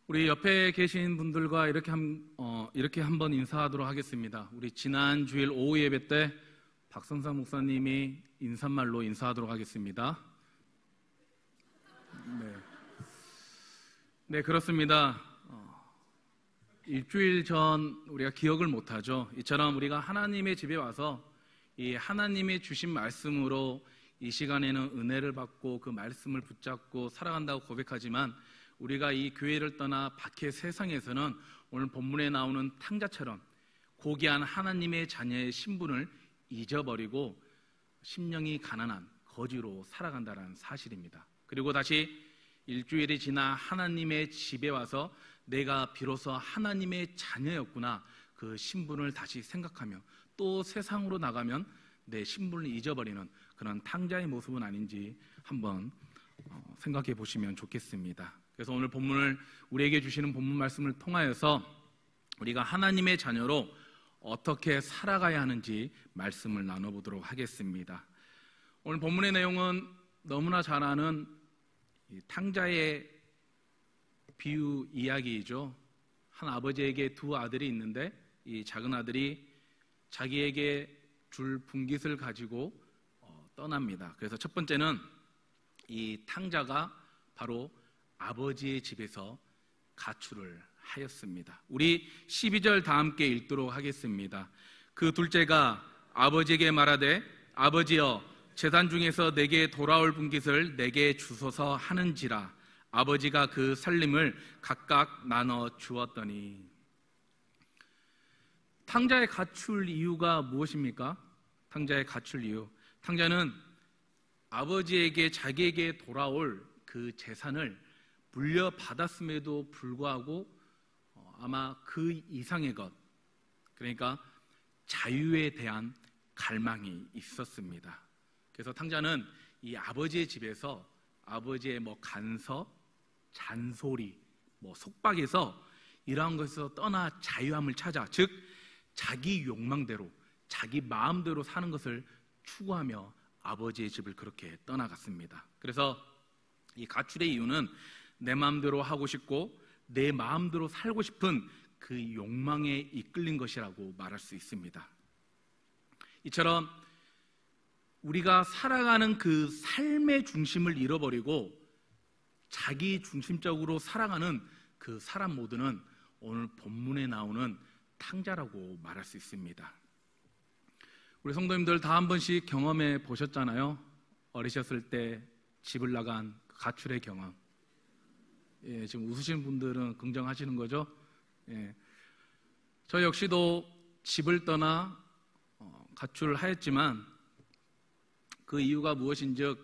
우리 옆에 계신 분들과 이렇게 한번 인사하도록 하겠습니다. 우리 지난 주일 오후 예배 때 박성삼 목사님이 인사말로 인사하도록 하겠습니다. 네, 그렇습니다. 일주일 전 우리가 기억을 못하죠. 이처럼 우리가 하나님의 집에 와서 이 하나님의 주신 말씀으로 이 시간에는 은혜를 받고 그 말씀을 붙잡고 살아간다고 고백하지만 우리가 이 교회를 떠나 밖의 세상에서는 오늘 본문에 나오는 탕자처럼 고귀한 하나님의 자녀의 신분을 잊어버리고 심령이 가난한 거지로 살아간다는 사실입니다. 그리고 다시 일주일이 지나 하나님의 집에 와서 내가 비로소 하나님의 자녀였구나, 그 신분을 다시 생각하며 또 세상으로 나가면 내 신분을 잊어버리는 그런 탕자의 모습은 아닌지 한번 생각해 보시면 좋겠습니다. 그래서 오늘 본문을 우리에게 주시는 본문 말씀을 통하여서 우리가 하나님의 자녀로 어떻게 살아가야 하는지 말씀을 나눠보도록 하겠습니다. 오늘 본문의 내용은 너무나 잘 아는 탕자의 비유 이야기이죠. 한 아버지에게 두 아들이 있는데 이 작은 아들이 자기에게 줄 분깃을 가지고 떠납니다. 그래서 첫 번째는 이 탕자가 바로 아버지의 집에서 가출을 하였습니다. 우리 12절 다 함께 읽도록 하겠습니다. 그 둘째가 아버지에게 말하되 아버지여 재산 중에서 내게 돌아올 분깃을 내게 주소서 하는지라. 아버지가 그 살림을 각각 나눠 주었더니. 탕자의 가출 이유가 무엇입니까? 탕자의 가출 이유, 탕자는 아버지에게 자기에게 돌아올 그 재산을 물려받았음에도 불구하고 아마 그 이상의 것, 그러니까 자유에 대한 갈망이 있었습니다. 그래서 탕자는 이 아버지의 집에서 아버지의 간섭, 잔소리, 속박에서 이러한 것에서 떠나 자유함을 찾아, 즉 자기 욕망대로 자기 마음대로 사는 것을 추구하며 아버지의 집을 그렇게 떠나갔습니다. 그래서 이 가출의 이유는 내 마음대로 하고 싶고 내 마음대로 살고 싶은 그 욕망에 이끌린 것이라고 말할 수 있습니다. 이처럼 우리가 살아가는 그 삶의 중심을 잃어버리고 자기 중심적으로 살아가는 그 사람 모두는 오늘 본문에 나오는 탕자라고 말할 수 있습니다. 우리 성도님들 다 한 번씩 경험해 보셨잖아요. 어리셨을 때 집을 나간 가출의 경험. 지금 웃으시는 분들은 긍정하시는 거죠? 저 역시도 집을 떠나 가출하였지만 그 이유가 무엇인즉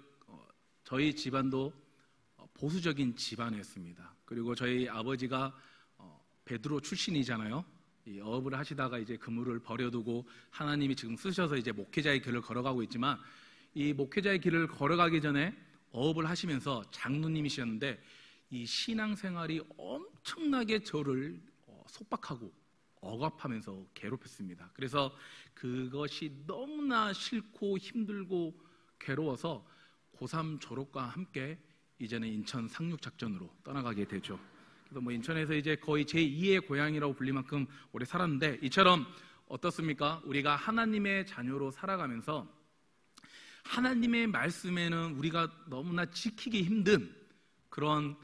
저희 집안도 보수적인 집안이었습니다. 그리고 저희 아버지가 베드로 출신이잖아요. 이 어업을 하시다가 이제 그물을 버려두고 하나님이 지금 쓰셔서 이제 목회자의 길을 걸어가고 있지만 이 목회자의 길을 걸어가기 전에 어업을 하시면서 장로님이셨는데 이 신앙생활이 엄청나게 저를 속박하고 억압하면서 괴롭혔습니다. 그래서 그것이 너무나 싫고 힘들고 괴로워서 고3 졸업과 함께 이제는 인천 상륙작전으로 떠나가게 되죠. 그래서 인천에서 이제 거의 제2의 고향이라고 불릴 만큼 오래 살았는데, 이처럼 어떻습니까? 우리가 하나님의 자녀로 살아가면서 하나님의 말씀에는 우리가 너무나 지키기 힘든 그런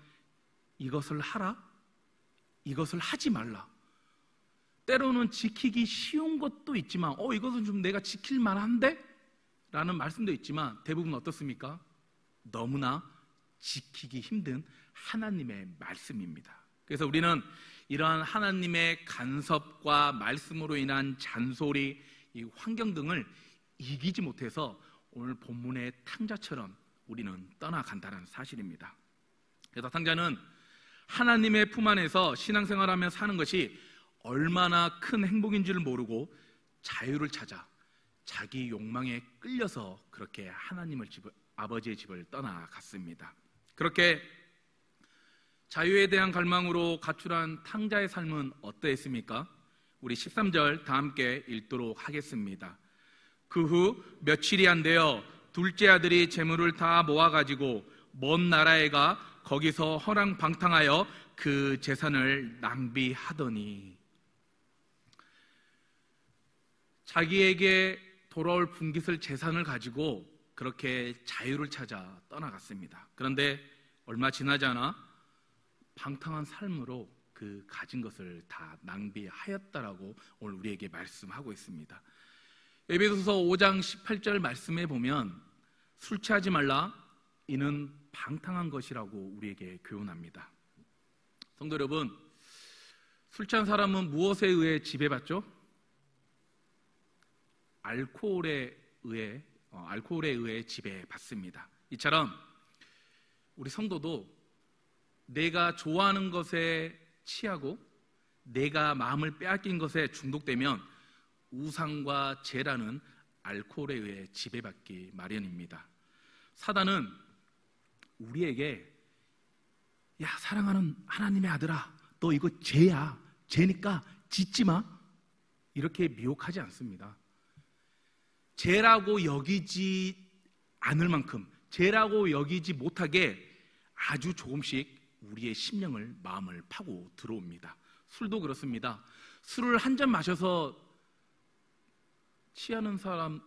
이것을 하라, 이것을 하지 말라, 때로는 지키기 쉬운 것도 있지만 이것은 좀 내가 지킬 만한데? 라는 말씀도 있지만 대부분 어떻습니까? 너무나 지키기 힘든 하나님의 말씀입니다. 그래서 우리는 이러한 하나님의 간섭과 말씀으로 인한 잔소리, 이 환경 등을 이기지 못해서 오늘 본문의 탕자처럼 우리는 떠나간다는 사실입니다. 그래서 탕자는 하나님의 품 안에서 신앙생활하며 사는 것이 얼마나 큰 행복인지를 모르고 자유를 찾아 자기 욕망에 끌려서 그렇게 아버지의 집을 떠나갔습니다. 그렇게 자유에 대한 갈망으로 가출한 탕자의 삶은 어떠했습니까? 우리 13절 다 함께 읽도록 하겠습니다. 그 후 며칠이 안 되어 둘째 아들이 재물을 다 모아가지고 먼 나라에 가 거기서 허랑방탕하여 그 재산을 낭비하더니. 자기에게 돌아올 분깃을 재산을 가지고 그렇게 자유를 찾아 떠나갔습니다. 그런데 얼마 지나지 않아 방탕한 삶으로 그 가진 것을 다 낭비하였다라고 오늘 우리에게 말씀하고 있습니다. 에베소서 5장 18절 말씀에 보면 술 취하지 말라 이는 방탕한 것이라고 우리에게 교훈합니다. 성도 여러분, 술 취한 사람은 무엇에 의해 지배받죠? 알코올에 의해 지배받습니다. 이처럼 우리 성도도 내가 좋아하는 것에 취하고 내가 마음을 빼앗긴 것에 중독되면 우상과 죄라는 알코올에 의해 지배받기 마련입니다. 사단은 우리에게 야, 사랑하는 하나님의 아들아, 너 이거 죄야, 죄니까 짓지 마, 이렇게 미혹하지 않습니다. 죄라고 여기지 않을 만큼, 죄라고 여기지 못하게 아주 조금씩 우리의 심령을, 마음을 파고 들어옵니다. 술도 그렇습니다. 술을 한 잔 마셔서 취하는 사람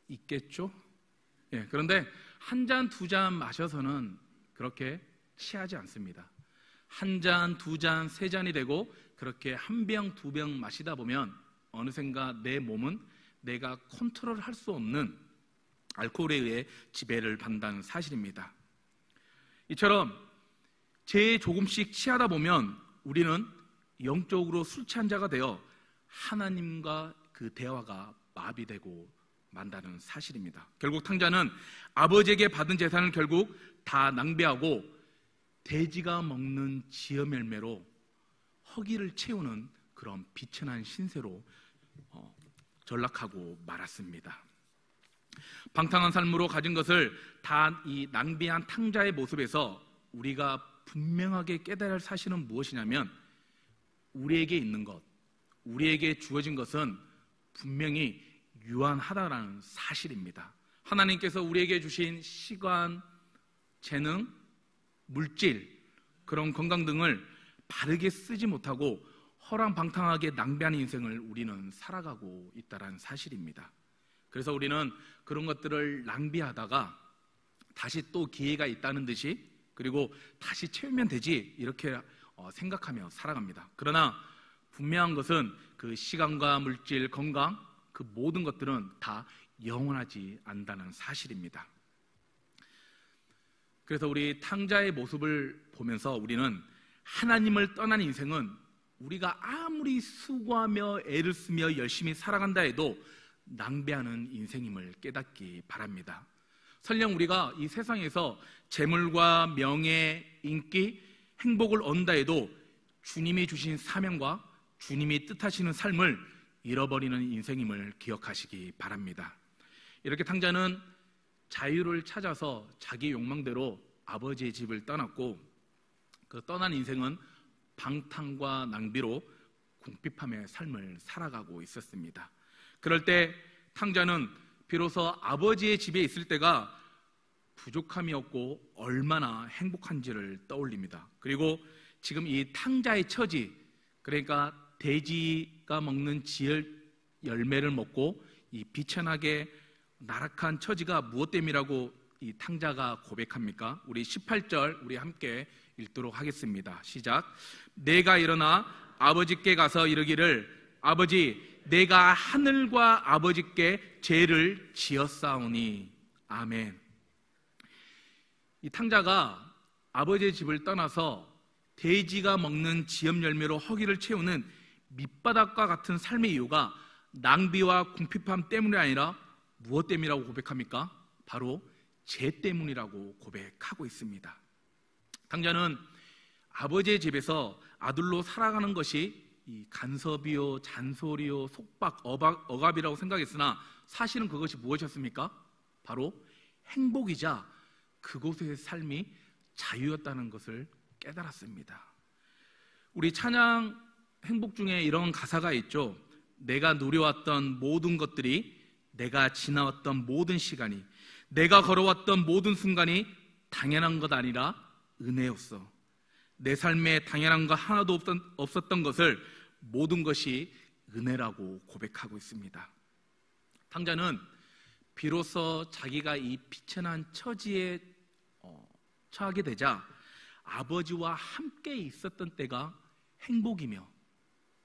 있겠죠? 예, 그런데 한 잔, 두 잔 마셔서는 그렇게 취하지 않습니다. 한 잔, 두 잔, 세 잔이 되고 그렇게 한 병, 두 병 마시다 보면 어느샌가 내 몸은 내가 컨트롤할 수 없는 알코올에 의해 지배를 받는다는 사실입니다. 이처럼 죄에 조금씩 취하다 보면 우리는 영적으로 술 취한 자가 되어 하나님과 그 대화가 마비되고 만다는 사실입니다. 결국 탕자는 아버지에게 받은 재산을 결국 다 낭비하고 돼지가 먹는 지엄 열매로 허기를 채우는 그런 비천한 신세로 전락하고 말았습니다. 방탕한 삶으로 가진 것을 다 이 낭비한 탕자의 모습에서 우리가 분명하게 깨달아야 할 사실은 무엇이냐면 우리에게 있는 것, 우리에게 주어진 것은 분명히 유한하다라는 사실입니다. 하나님께서 우리에게 주신 시간, 재능, 물질, 그런 건강 등을 바르게 쓰지 못하고 허랑방탕하게 낭비하는 인생을 우리는 살아가고 있다는 사실입니다. 그래서 우리는 그런 것들을 낭비하다가 다시 또 기회가 있다는 듯이, 그리고 다시 채우면 되지 이렇게 생각하며 살아갑니다. 그러나 분명한 것은 그 시간과 물질, 건강, 그 모든 것들은 다 영원하지 않다는 사실입니다. 그래서 우리 탕자의 모습을 보면서 우리는 하나님을 떠난 인생은 우리가 아무리 수고하며 애를 쓰며 열심히 살아간다 해도 낭비하는 인생임을 깨닫기 바랍니다. 설령 우리가 이 세상에서 재물과 명예, 인기, 행복을 얻는다 해도 주님이 주신 사명과 주님이 뜻하시는 삶을 잃어버리는 인생임을 기억하시기 바랍니다. 이렇게 탕자는 자유를 찾아서 자기 욕망대로 아버지의 집을 떠났고 그 떠난 인생은 방탕과 낭비로 궁핍함의 삶을 살아가고 있었습니다. 그럴 때 탕자는 비로소 아버지의 집에 있을 때가 부족함이 없고 얼마나 행복한지를 떠올립니다. 그리고 지금 이 탕자의 처지, 그러니까 돼지가 먹는 지을 열매를 먹고 이 비천하게 나락한 처지가 무엇 때문이라고 이 탕자가 고백합니까? 우리 18절 우리 함께 읽도록 하겠습니다. 시작. 내가 일어나 아버지께 가서 이르기를 아버지 내가 하늘과 아버지께 죄를 지었사오니 아멘. 이 탕자가 아버지의 집을 떠나서 돼지가 먹는 지엄 열매로 허기를 채우는 밑바닥과 같은 삶의 이유가 낭비와 궁핍함 때문이 아니라 무엇 때문이라고 고백합니까? 바로 죄 때문이라고 고백하고 있습니다. 탕자는 아버지의 집에서 아들로 살아가는 것이 이 간섭이요, 잔소리요, 속박, 억압이라고 생각했으나 사실은 그것이 무엇이었습니까? 바로 행복이자 그곳의 삶이 자유였다는 것을 깨달았습니다. 우리 찬양 행복 중에 이런 가사가 있죠. 내가 누려왔던 모든 것들이, 내가 지나왔던 모든 시간이, 내가 걸어왔던 모든 순간이 당연한 것 아니라 은혜였어. 내 삶에 당연한 거 하나도 없었던 것을 모든 것이 은혜라고 고백하고 있습니다. 탕자는 비로소 자기가 이 비천한 처지에 처하게 되자 아버지와 함께 있었던 때가 행복이며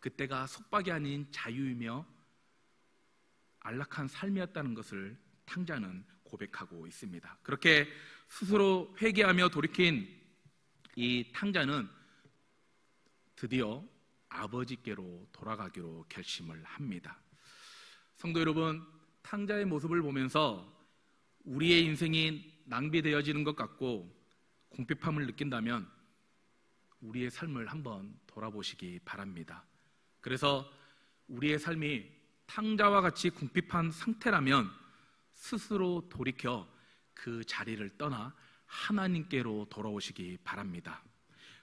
그때가 속박이 아닌 자유이며 안락한 삶이었다는 것을 탕자는 고백하고 있습니다. 그렇게 스스로 회개하며 돌이킨 이 탕자는 드디어 아버지께로 돌아가기로 결심을 합니다. 성도 여러분, 탕자의 모습을 보면서 우리의 인생이 낭비되어지는 것 같고 궁핍함을 느낀다면 우리의 삶을 한번 돌아보시기 바랍니다. 그래서 우리의 삶이 탕자와 같이 궁핍한 상태라면 스스로 돌이켜 그 자리를 떠나 하나님께로 돌아오시기 바랍니다.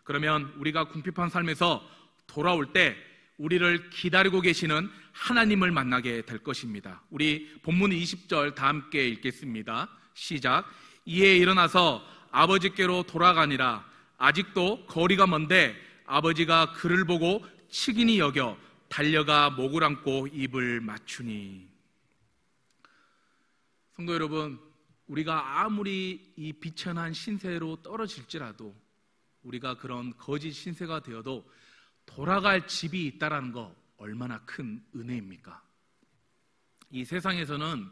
그러면 우리가 궁핍한 삶에서 돌아올 때 우리를 기다리고 계시는 하나님을 만나게 될 것입니다. 우리 본문 20절 다 함께 읽겠습니다. 시작. 이에 일어나서 아버지께로 돌아가니라. 아직도 거리가 먼데 아버지가 그를 보고 측은히 여겨 달려가 목을 안고 입을 맞추니. 성도 여러분, 우리가 아무리 이 비천한 신세로 떨어질지라도 우리가 그런 거짓 신세가 되어도 돌아갈 집이 있다는 거 얼마나 큰 은혜입니까? 이 세상에서는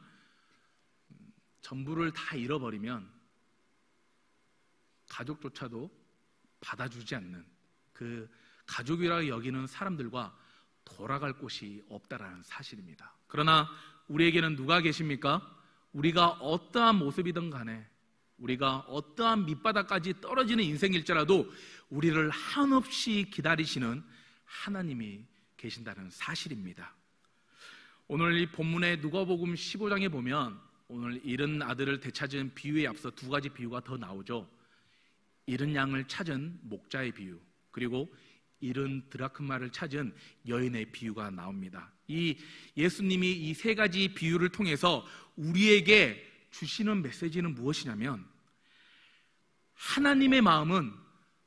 전부를 다 잃어버리면 가족조차도 받아주지 않는 그 가족이라고 여기는 사람들과 돌아갈 곳이 없다라는 사실입니다. 그러나 우리에게는 누가 계십니까? 우리가 어떠한 모습이든 간에 우리가 어떠한 밑바닥까지 떨어지는 인생일지라도 우리를 한없이 기다리시는 하나님이 계신다는 사실입니다. 오늘 이 본문의 누가복음 15장에 보면 오늘 잃은 아들을 되찾은 비유에 앞서 두 가지 비유가 더 나오죠. 잃은 양을 찾은 목자의 비유, 그리고 잃은 드라크마를 찾은 여인의 비유가 나옵니다. 이 예수님이 이 세 가지 비유를 통해서 우리에게 주시는 메시지는 무엇이냐면, 하나님의 마음은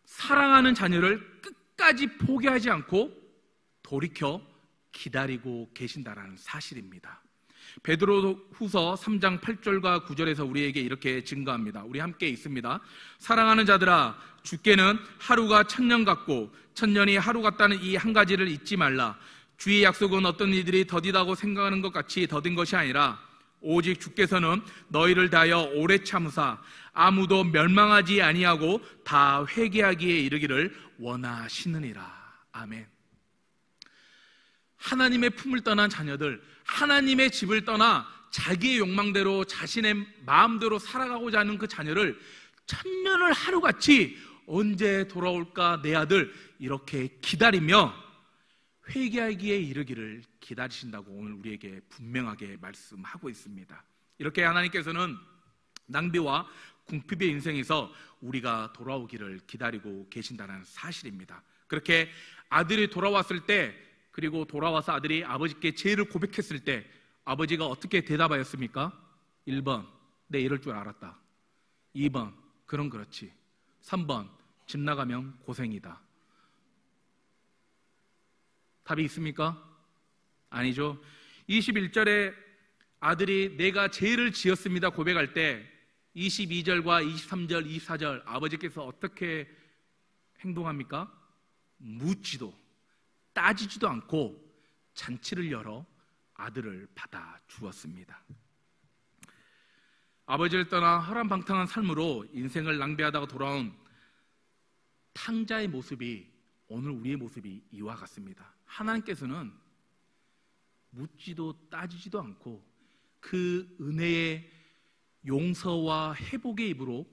사랑하는 자녀를 끝까지 포기하지 않고 돌이켜 기다리고 계신다라는 사실입니다. 베드로후서 3장 8절과 9절에서 우리에게 이렇게 증거합니다. 우리 함께 있습니다. 사랑하는 자들아, 주께는 하루가 천년 같고 천년이 하루 같다는 이 한 가지를 잊지 말라. 주의 약속은 어떤 이들이 더디다고 생각하는 것 같이 더딘 것이 아니라 오직 주께서는 너희를 다하여 오래 참으사 아무도 멸망하지 아니하고 다 회개하기에 이르기를 원하시느니라. 아멘. 하나님의 품을 떠난 자녀들, 하나님의 집을 떠나 자기의 욕망대로 자신의 마음대로 살아가고자 하는 그 자녀를 천년을 하루같이 언제 돌아올까 내 아들 이렇게 기다리며 회개하기에 이르기를 기다리신다고 오늘 우리에게 분명하게 말씀하고 있습니다. 이렇게 하나님께서는 낭비와 궁핍의 인생에서 우리가 돌아오기를 기다리고 계신다는 사실입니다. 그렇게 아들이 돌아왔을 때, 그리고 돌아와서 아들이 아버지께 죄를 고백했을 때 아버지가 어떻게 대답하였습니까? 1번, 내 이럴 줄 알았다. 2번, 그럼 그렇지. 3번, 집 나가면 고생이다. 답이 있습니까? 아니죠. 21절에 아들이 내가 죄를 지었습니다 고백할 때 22절과 23절, 24절 아버지께서 어떻게 행동합니까? 묻지도 따지지도 않고 잔치를 열어 아들을 받아 주었습니다. 아버지를 떠나 허랑방탕한 삶으로 인생을 낭비하다가 돌아온 탕자의 모습이 오늘 우리의 모습이 이와 같습니다. 하나님께서는 묻지도 따지지도 않고 그 은혜의 용서와 회복의 입으로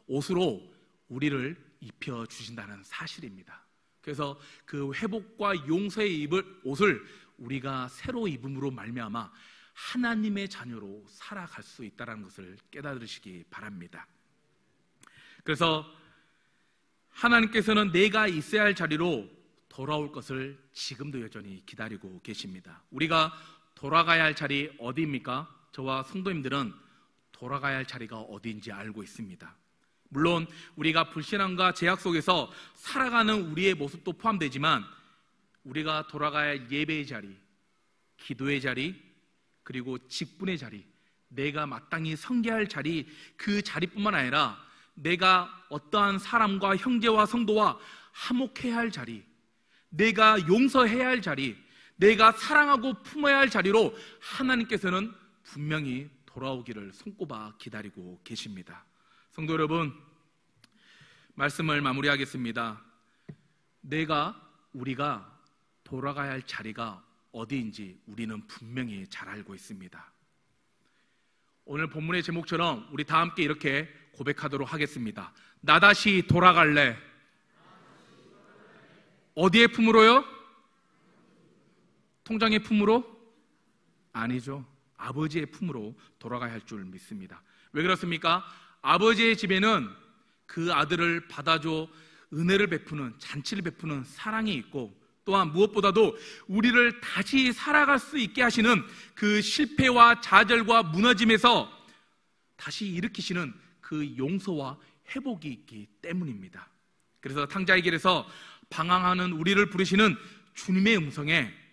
옷으로 우리를 입혀주신다는 사실입니다. 그래서 그 회복과 용서의 옷을 우리가 새로 입음으로 말미암아 하나님의 자녀로 살아갈 수 있다는 것을 깨달으시기 바랍니다. 그래서 하나님께서는 내가 있어야 할 자리로 돌아올 것을 지금도 여전히 기다리고 계십니다. 우리가 돌아가야 할 자리 어디입니까? 저와 성도님들은 돌아가야 할 자리가 어디인지 알고 있습니다. 물론 우리가 불신앙과 제약 속에서 살아가는 우리의 모습도 포함되지만 우리가 돌아가야 할 예배의 자리, 기도의 자리, 그리고 직분의 자리, 내가 마땅히 섬겨야 할 자리, 그 자리뿐만 아니라 내가 어떠한 사람과 형제와 성도와 화목해야 할 자리, 내가 용서해야 할 자리, 내가 사랑하고 품어야 할 자리로 하나님께서는 분명히 돌아오기를 손꼽아 기다리고 계십니다. 성도 여러분, 말씀을 마무리하겠습니다. 우리가 돌아가야 할 자리가 어디인지 우리는 분명히 잘 알고 있습니다. 오늘 본문의 제목처럼 우리 다 함께 이렇게 고백하도록 하겠습니다. 나 다시 돌아갈래. 어디의 품으로요? 통장의 품으로? 아니죠. 아버지의 품으로 돌아가야 할 줄 믿습니다. 왜 그렇습니까? 아버지의 집에는 그 아들을 받아줘 은혜를 베푸는, 잔치를 베푸는 사랑이 있고, 또한 무엇보다도 우리를 다시 살아갈 수 있게 하시는 그 실패와 좌절과 무너짐에서 다시 일으키시는 그 용서와 회복이 있기 때문입니다. 그래서 탕자의 길에서 방황하는 우리를 부르시는 주님의 음성에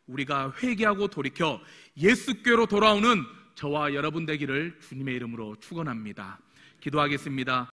우리가 회개하고 돌이켜 예수께로 돌아오는 저와 여러분 되기를 주님의 이름으로 축원합니다. 기도하겠습니다.